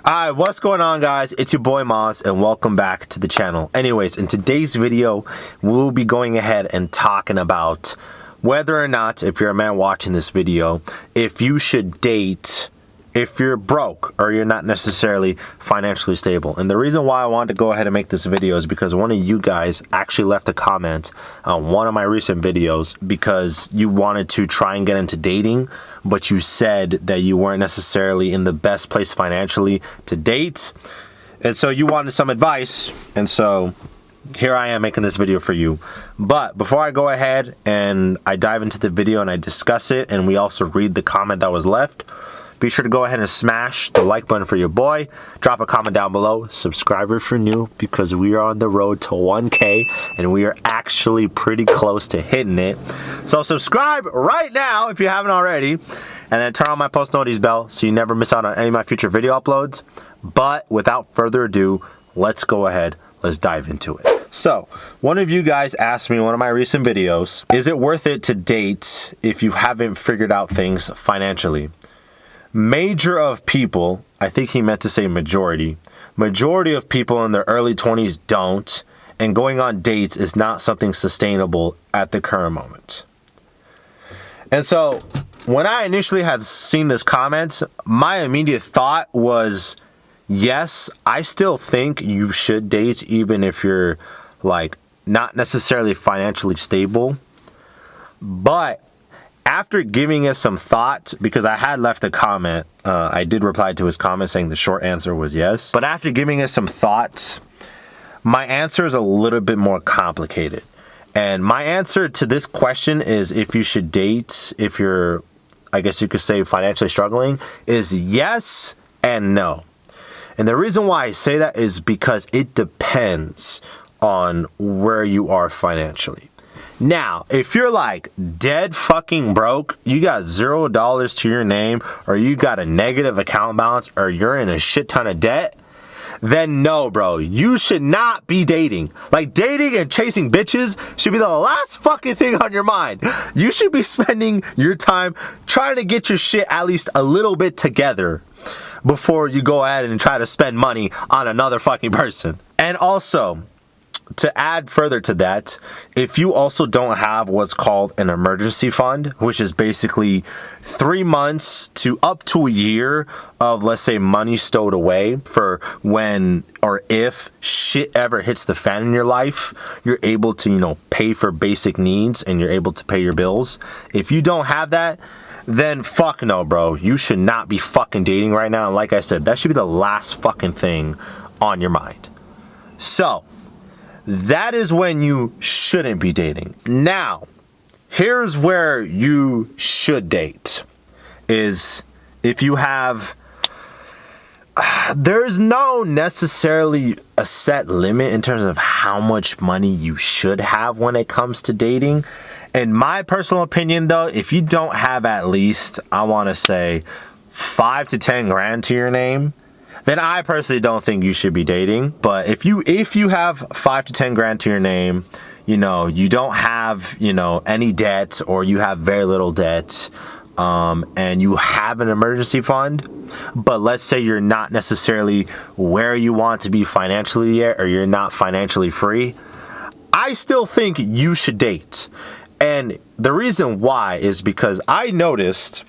Alright, what's going on, guys? It's your boy Maz, and welcome back to the channel. Anyways, in today's video, we'll be going ahead and talking about whether or not, if you're a man watching this video, if you should date if you're broke or you're not necessarily financially stable. And the reason why I wanted to go ahead and make this video is because one of you guys actually left a comment on one of my recent videos because you wanted to try and get into dating, but you said that you weren't necessarily in the best place financially to date. And so you wanted some advice. And so here I am making this video for you. But before I go ahead and I dive into the video and I discuss it, and we also read the comment that was left, be sure to go ahead and smash the like button for your boy. Drop a comment down below. Subscribe if you're new, because we are on the road to 1K and we are actually pretty close to hitting it. So subscribe right now if you haven't already, and then turn on my post notice bell so you never miss out on any of my future video uploads. But without further ado, let's go ahead. Let's dive into it. So, one of you guys asked me in one of my recent videos, is it worth it to date if you haven't figured out things financially? Major of people, I think he meant to say majority of people in their early 20s don't, and going on dates is not something sustainable at the current moment. And so, when I initially had seen this comment, my immediate thought was, yes, I still think you should date even if you're like not necessarily financially stable. But after giving it some thought, because I had left a comment, I did reply to his comment saying the short answer was yes. But after giving it some thought, my answer is a little bit more complicated. And my answer to this question is, if you should date if you're, I guess you could say, financially struggling, is yes and no. And the reason why I say that is because it depends on where you are financially. Now, if you're like dead fucking broke, you got $0 to your name, or you got a negative account balance, or you're in a shit ton of debt, then no, bro, you should not be dating. Like, dating and chasing bitches should be the last fucking thing on your mind. You should be spending your time trying to get your shit at least a little bit together before you go ahead and try to spend money on another fucking person. And also, to add further to that, if you also don't have what's called an emergency fund, which is basically 3 months to up to a year of, let's say, money stowed away for when or if shit ever hits the fan in your life, you're able to, pay for basic needs and you're able to pay your bills. If you don't have that, then fuck no, bro. You should not be fucking dating right now. And like I said, that should be the last fucking thing on your mind. So, that is when you shouldn't be dating. Now, here's where you should date. Is if you have, there's no necessarily a set limit in terms of how much money you should have when it comes to dating. In my personal opinion, though, if you don't have at least, I want to say, 5 to 10 grand to your name, then I personally don't think you should be dating. But if you have 5 to 10 grand to your name, you don't have, any debt, or you have very little debt, and you have an emergency fund, but let's say you're not necessarily where you want to be financially yet, or you're not financially free, I still think you should date. And the reason why is because I noticed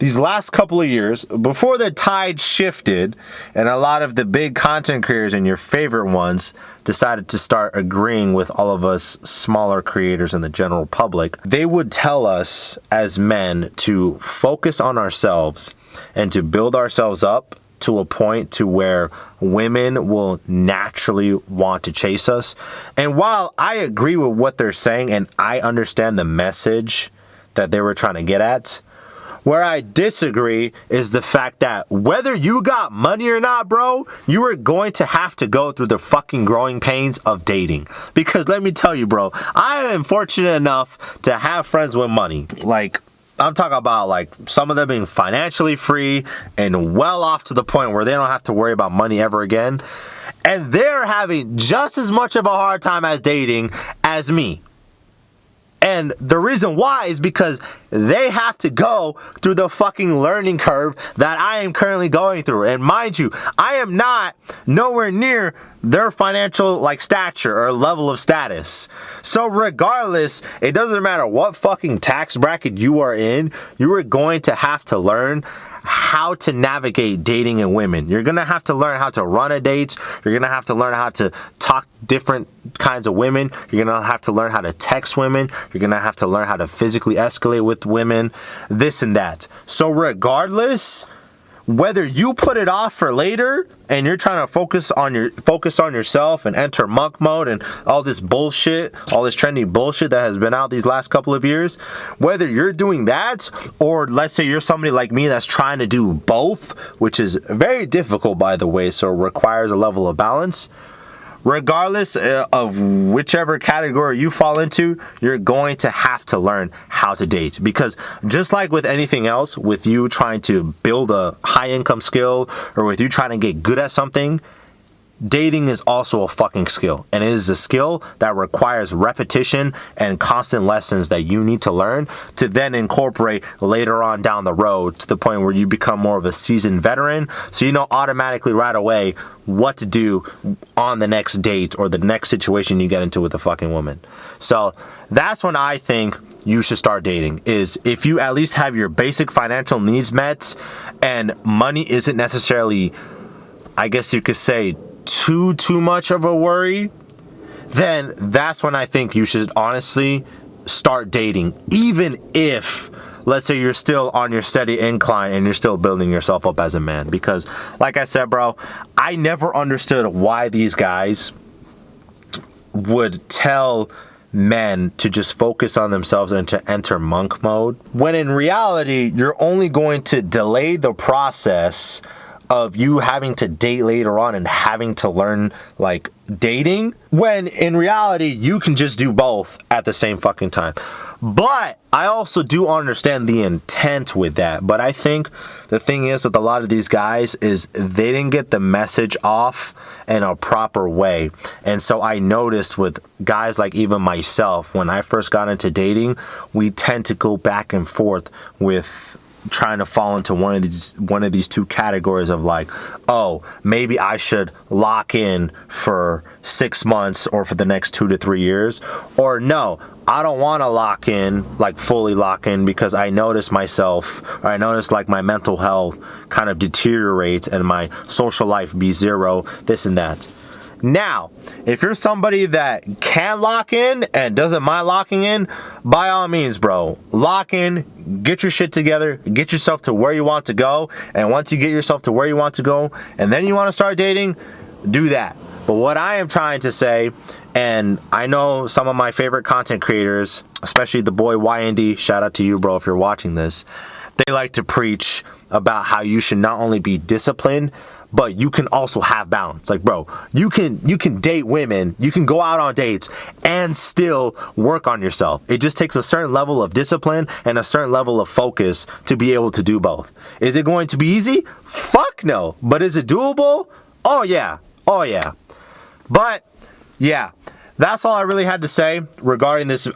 these last couple of years, before the tide shifted and a lot of the big content creators and your favorite ones decided to start agreeing with all of us smaller creators in the general public, they would tell us as men to focus on ourselves and to build ourselves up to a point to where women will naturally want to chase us. And while I agree with what they're saying and I understand the message that they were trying to get at, where I disagree is the fact that whether you got money or not, bro, you are going to have to go through the fucking growing pains of dating. Because let me tell you, bro, I am fortunate enough to have friends with money. Like, I'm talking about, like, some of them being financially free and well off to the point where they don't have to worry about money ever again. And they're having just as much of a hard time as dating as me. And the reason why is because they have to go through the fucking learning curve that I am currently going through. And mind you, I am not nowhere near their financial like stature or level of status. So regardless, it doesn't matter what fucking tax bracket you are in, you are going to have to learn how to navigate dating and women. You're gonna have to learn how to run a date. You're gonna have to learn how to talk different kinds of women. You're gonna have to learn how to text women. You're gonna have to learn how to physically escalate with women, this and that. So regardless, whether you put it off for later and you're trying to focus on yourself and enter monk mode and all this bullshit, all this trendy bullshit that has been out these last couple of years, whether you're doing that or let's say you're somebody like me that's trying to do both, which is very difficult by the way, so it requires a level of balance. Regardless of whichever category you fall into, you're going to have to learn how to date. Because just like with anything else, with you trying to build a high income skill or with you trying to get good at something, dating is also a fucking skill. And it is a skill that requires repetition and constant lessons that you need to learn to then incorporate later on down the road to the point where you become more of a seasoned veteran. So you know automatically right away what to do on the next date or the next situation you get into with a fucking woman. So that's when I think you should start dating, is if you at least have your basic financial needs met and money isn't necessarily, I guess you could say, too much of a worry, then that's when I think you should honestly start dating, even if let's say you're still on your steady incline and you're still building yourself up as a man. Because like I said, bro, I never understood why these guys would tell men to just focus on themselves and to enter monk mode, when in reality you're only going to delay the process of you having to date later on and having to learn like dating, when in reality you can just do both at the same fucking time. But I also do understand the intent with that. But I think the thing is with a lot of these guys is they didn't get the message off in a proper way. And so I noticed with guys like even myself, when I first got into dating, we tend to go back and forth with trying to fall into one of these two categories of like, oh, maybe I should lock in for 6 months or for the next 2 to 3 years, or no, I don't want to lock in, like fully lock in, because I notice myself, or I notice like my mental health kind of deteriorate and my social life be zero, this and that. Now, if you're somebody that can lock in and doesn't mind locking in, by all means, bro, lock in, get your shit together, get yourself to where you want to go. And once you get yourself to where you want to go, and then you want to start dating, do that. But what I am trying to say, and I know some of my favorite content creators, especially the boy YND, shout out to you, bro, if you're watching this, they like to preach about how you should not only be disciplined, but you can also have balance. Like, bro, you can date women, you can go out on dates and still work on yourself. It just takes a certain level of discipline and a certain level of focus to be able to do both. Is it going to be easy? Fuck no. But is it doable? Oh yeah. Oh yeah. But yeah, that's all I really had to say regarding this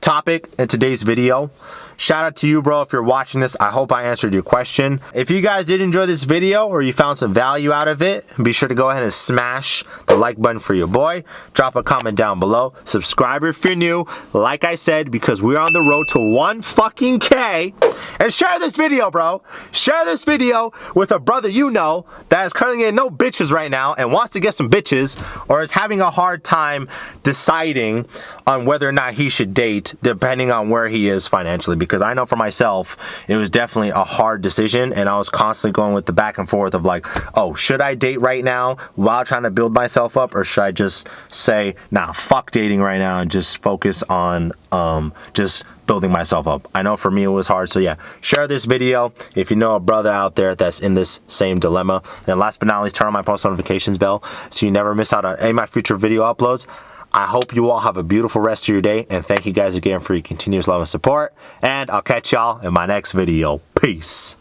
topic in today's video. Shout out to you, bro, if you're watching this. I hope I answered your question. If you guys did enjoy this video or you found some value out of it, be sure to go ahead and smash the like button for your boy. Drop a comment down below. Subscribe if you're new, like I said, because we're on the road to 1 fucking K. And share this video, bro. Share this video with a brother you know that is currently getting no bitches right now and wants to get some bitches, or is having a hard time deciding on whether or not he should date depending on where he is financially. Because I know for myself, it was definitely a hard decision, and I was constantly going with the back and forth of like, oh, should I date right now while trying to build myself up, or should I just say, nah, fuck dating right now and just focus on just building myself up? I know for me it was hard. So yeah, share this video if you know a brother out there that's in this same dilemma. And last but not least, turn on my post notifications bell so you never miss out on any of my future video uploads. I hope you all have a beautiful rest of your day, and thank you guys again for your continuous love and support, and I'll catch y'all in my next video. Peace.